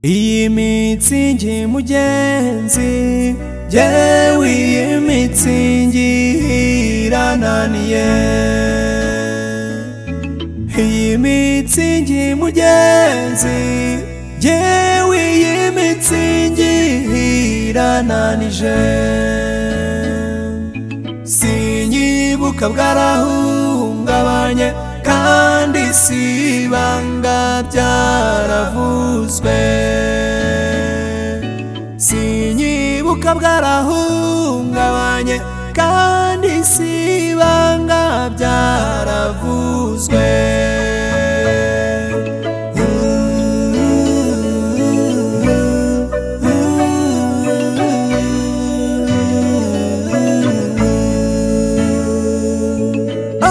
Iyi mitsingi mugenzi jewe iyi mitsingi irananiye Iyi mitsingi mugenzi jewe iyi mitsingi irananije Sinyibuka bwarahungabanye kandi sibanga byaravuzwe Sinyibuka bwarahungabanye kandi sibanga byaravuzwe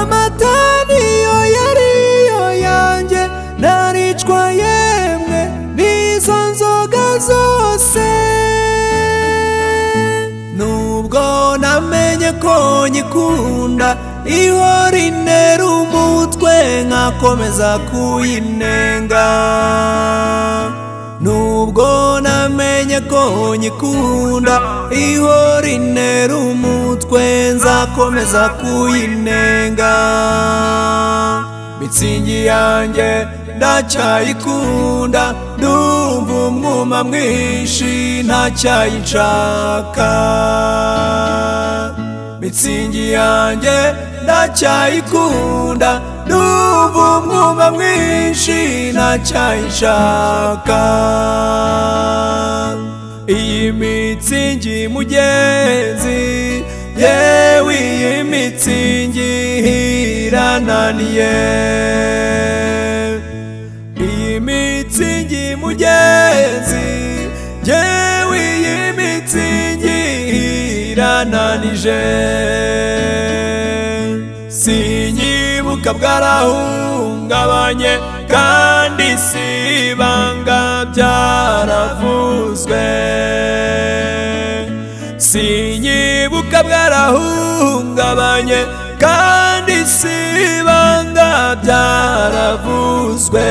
Amataniyo yariyo yanjye naricwa yemwe n'izo nzoga zose Nubwo namenye ko nyikunda ihora intera umutwe nkakomeza kuyinenga Nubwo namenye ko nyikunda ihora intera umutwe nzakomeza kuyinenga Mitsingi yanjye ndacyayikunda ndumva umwuma mwinshi ntacyayinshaka Mitsingi yanjye ndacyayikunda ndumva umwuma mwinshi ntacyayinshaka Iyi mitsingi mugenzi yewe iyi mitsingi irananiye Iyi mitsingi mugenzi jewe iyi mitsingi irananije Sinyibuka bwarahungabanye kandi sibanga byaravuzwe Sinyibuka bwarahungabanye kandi sibanga byaravuzwe